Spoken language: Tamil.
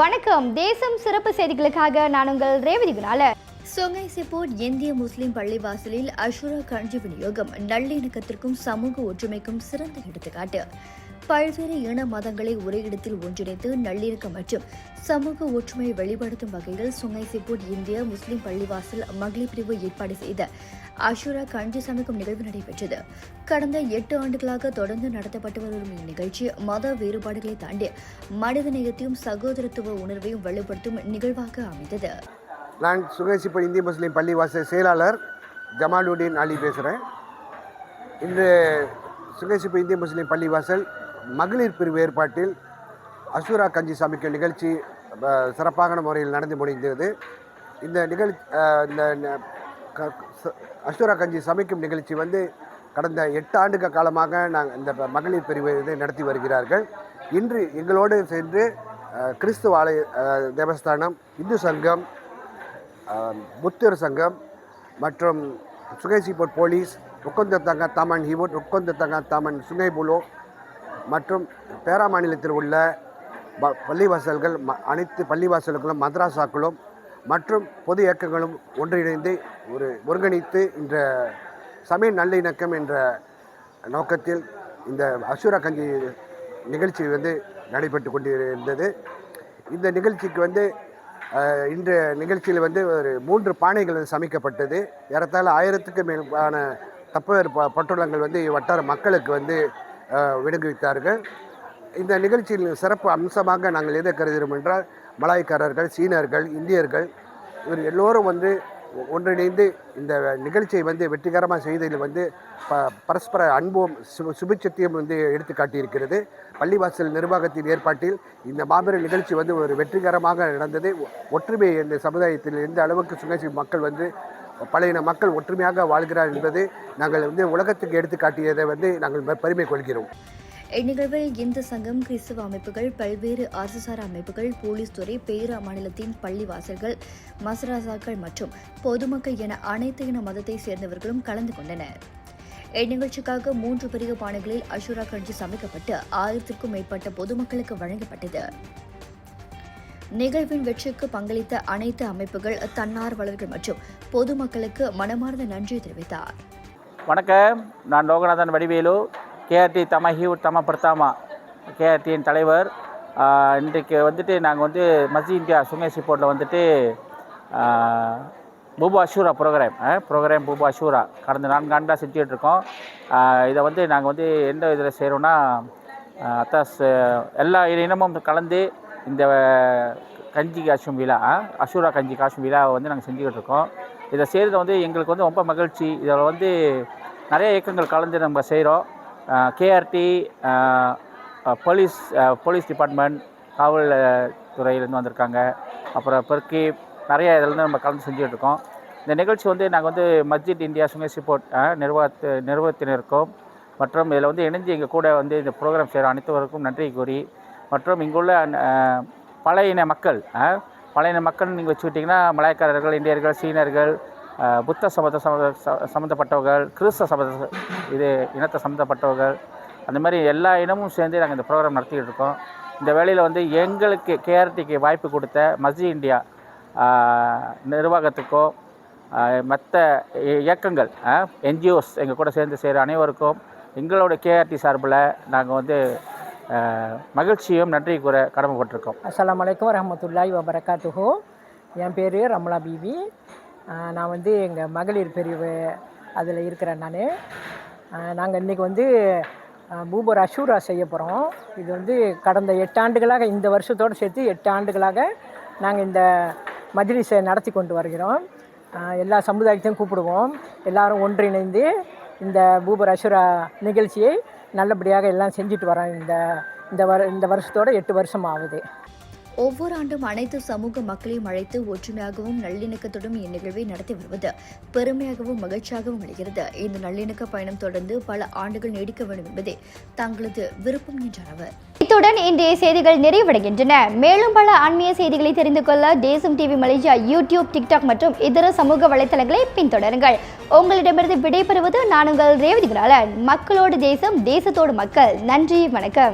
வணக்கம். தேசம் சிறப்பு செய்திகளுக்காக நான் உங்கள் ரேவதி குணால. சொங்கை சிப்போட் இந்திய முஸ்லிம் பள்ளிவாசலில் அஷுரா கஞ்சி விநியோகம் நல்லிணக்கத்திற்கும் சமூக ஒற்றுமைக்கும் சிறந்த எடுத்துக்காட்டு. பல்வேறு இன மதங்களை ஒரே இடத்தில் ஒன்றிணைத்து நல்லிணக்கம் மற்றும் சமூக ஒற்றுமையை வெளிப்படுத்தும் வகையில் சொங்கை சிப்போட் இந்திய முஸ்லிம் பள்ளிவாசல் மகளிர் பிரிவு ஏற்பாடு செய்த அஷுரா கஞ்சி சமைக்கும் நிகழ்வு நடைபெற்றது. கடந்த 8 ஆண்டுகளாக தொடர்ந்து நடத்தப்பட்டு வரும் இந்நிகழ்ச்சி மத வேறுபாடுகளை தாண்டி மனிதநேயத்தையும் சகோதரத்துவ உணர்வையும் வெளிப்படுத்தும் நிகழ்வாக அமைந்தது. நான் சுகேசிப்போ இந்திய முஸ்லீம் பள்ளிவாசல் செயலாளர் ஜமாலுடீன் அலி பேசுகிறேன். இன்று சுகேசிப்போ இந்திய முஸ்லீம் பள்ளிவாசல் மகளிர் பிரிவு ஏற்பாட்டில் அஷுரா கஞ்சி சமைக்கும் நிகழ்ச்சி சிறப்பான முறையில் நடந்து முடிந்தது. இந்த அஷுரா கஞ்சி சமைக்கும் நிகழ்ச்சி கடந்த 8 ஆண்டுகள் காலமாக இந்த மகளிர் பிரிவு நடத்தி வருகிறார்கள். இன்று எங்களோடு சென்று கிறிஸ்துவ ஆலய தேவஸ்தானம், இந்து சங்கம், புத்தர் சங்கம் மற்றும் சுகேசிப்போட் போலீஸ், உக்கொந்தத்தங்க தாமன் ஹிவுட், உக்கொந்தத்தங்க தாமன் சுங்கை புலோ மற்றும் பேரா மாநிலத்தில் உள்ள பள்ளிவாசல்கள், அனைத்து பள்ளிவாசல்களும், மதராசாக்களும் மற்றும் பொது இயக்கங்களும் ஒன்றிணைந்து ஒருங்கிணைத்து இந்த சமய நல்லிணக்கம் என்ற நோக்கத்தில் இந்த அஷுரா கஞ்சி நிகழ்ச்சி நடைபெற்று கொண்டிருந்தது. இந்த நிகழ்ச்சிக்கு இந்த நிகழ்ச்சியில் ஒரு 3 பானைகள் சமைக்கப்பட்டது. ஏறத்தாழ 1000க்கு மேலான தப்பவேறு பட்டுளங்கள் வட்டார மக்களுக்கு விடுவித்தார்கள். இந்த நிகழ்ச்சியில் சிறப்பு அம்சமாக நாங்கள் எதை கருதுகிறோம் என்றால், மலாய்க்காரர்கள், சீனர்கள், இந்தியர்கள் இவர் எல்லோரும் ஒன்றிணைந்து இந்த நிகழ்ச்சியை வெற்றிகரமாக செய்ததில் பரஸ்பர அன்பும் சுபிட்சத்தையும் எடுத்து காட்டியிருக்கிறது. பள்ளிவாசல் நிர்வாகத்தின் ஏற்பாட்டில் இந்த மாபெரும் நிகழ்ச்சி ஒரு வெற்றிகரமாக நடந்தது. ஒற்றுமை இந்த சமுதாயத்தில் எந்த அளவுக்கு சுகேசி மக்கள் பழைய மக்கள் ஒற்றுமையாக வாழ்கிறார் என்பது நாங்கள் உலகத்துக்கு எடுத்து காட்டியதை நாங்கள் பெருமை கொள்கிறோம். இந்நிகழ்வில் இந்து சங்கம், கிறிஸ்தவ அமைப்புகள், பல்வேறு அரசுசார் அமைப்புகள், போலீஸ் துறை, பேரா மாநிலத்தின் பள்ளிவாசல்கள், மசராசாக்கள் மற்றும் பொதுமக்கள் என அனைத்து இன மதத்தை சேர்ந்தவர்களும் கலந்து கொண்டனர். இந்நிகழ்ச்சிக்காக 3 பெரிய பானைகளில் அஷுரா கஞ்சி சமைக்கப்பட்டு 1000க்கும் மேற்பட்ட பொதுமக்களுக்கு வழங்கப்பட்டது. நிகழ்வின் வெற்றிக்கு பங்களித்த அனைத்து அமைப்புகள், தன்னார்வலர்கள் மற்றும் பொதுமக்களுக்கு மனமார்ந்த நன்றி தெரிவித்தார். வணக்கம், நான் லோகநாதன் வடிவேலு, கேஆர்டி தமஹிவுட் தம பிரதாமா கேஆர்டியின் தலைவர். இன்றைக்கு நாங்கள் மஸ்ஜித் இந்தியா சுங்கை சிப்போட்டில் பூபா அஷூரா ப்ரோக்ராம் பூபா அஷூரா கடந்த 4 ஆண்டாக செஞ்சுட்ருக்கோம். இதை நாங்கள் எந்த இதில் செய்கிறோன்னா, எல்லா இனமும் கலந்து இந்த கஞ்சி காசும் விழா, அஷூரா கஞ்சி காசும் விழாவை நாங்கள் செஞ்சுக்கிட்டு இருக்கோம். இதை செய்கிறது எங்களுக்கு ரொம்ப மகிழ்ச்சி. இதில் நிறைய இயக்கங்கள் கலந்து நம்ம செய்கிறோம். கேஆர்டி, போலீஸ் டிபார்ட்மெண்ட், காவல் துறையிலேருந்து வந்திருக்காங்க. அப்புறம் பெருக்கி நிறைய இதில் நம்ம கலந்து செஞ்சுக்கிட்டு இருக்கோம். இந்த நிகழ்ச்சி நாங்கள் மஸ்ஜித் இந்தியா சுங்கை சிப்போட் நிர்வாகத்தினருக்கும் மற்றும் இதில் இணைஞ்சு எங்கள் கூட இந்த ப்ரோக்ராம் செய்கிற அனைத்துவருக்கும் நன்றி கூறி, மற்றும் இங்குள்ள பழைய இன மக்கள் நீங்கள் வச்சுக்கிட்டிங்கன்னா, மலாய்க்காரர்கள், இந்தியர்கள், சீனர்கள், புத்த சம்மந்தப்பட்டவர்கள், கிறிஸ்தவ இனத்தை சம்மந்தப்பட்டவர்கள், அந்த மாதிரி எல்லா இனமும் சேர்ந்து நாங்கள் இந்த ப்ரோக்ராம் நடத்திக்கிட்டு இருக்கோம். இந்த வேளையில் எங்களுக்கு கேஆர்டிக்கு வாய்ப்பு கொடுத்த மஸ்ஜித் இந்தியா நிர்வாகத்துக்கோ, மற்ற இயக்கங்கள், என்ஜிஓஸ் எங்கள் கூட சேர்ந்து செய்கிற அனைவருக்கும் எங்களோட கேஆர்டி சார்பில் நாங்கள் மகிழ்ச்சியும் நன்றி கூற கடமைப்பட்டிருக்கோம். அஸ்ஸலாமு அலைக்கும் வரஹ்மத்துல்லாஹி வபரகாத்துஹு. என் பேர் ரமலா பீவி. நான் எங்கள் மகளிர் பிரிவு அதில் இருக்கிறேன். நாங்கள் இன்றைக்கி பூபர் அஷூரா செய்ய போகிறோம். இது கடந்த 8 ஆண்டுகளாக, இந்த வருஷத்தோடு சேர்த்து 8 ஆண்டுகளாக நாங்கள் இந்த மஜ்லிஸை நடத்தி கொண்டு வருகிறோம். எல்லா சமுதாயத்தையும் கூப்பிடுவோம். எல்லோரும் ஒன்றிணைந்து இந்த பூபர் அஷூரா நிகழ்ச்சியை நல்லபடியாக எல்லாம் செஞ்சுட்டு வரோம். இந்த வருஷத்தோட 8 வருஷம் ஆகுது. ஒவ்வொரு ஆண்டும் அனைத்து சமூக மக்களையும் அழைத்து ஒற்றுமையாகவும் நல்லிணக்கத்துடன் இந்நிகழ்வை நடத்தி வருவது பெருமையாகவும் மகிழ்ச்சியாகவும் அளிக்கிறது. இந்த நல்லிணக்க பயணம் தொடர்ந்து பல ஆண்டுகள் நீடிக்க வேண்டும் என்பதே தங்களது விருப்பம் என்றார் அவர். இத்துடன் இன்றைய செய்திகள் நிறைவடைகின்றன. மேலும் பல ஆன்மீக செய்திகளை தெரிந்து கொள்ள தேசம் டிவி மலேசியா யூடியூப், டிக்டாக் மற்றும் இதர சமூக வலைதளங்களை பின்தொடருங்கள். உங்களிடமிருந்து விடைபெறுவது நான் உங்கள் ரேவதி குணாலன். மக்களோடு தேசம், தேசத்தோடு மக்கள். நன்றி, வணக்கம்.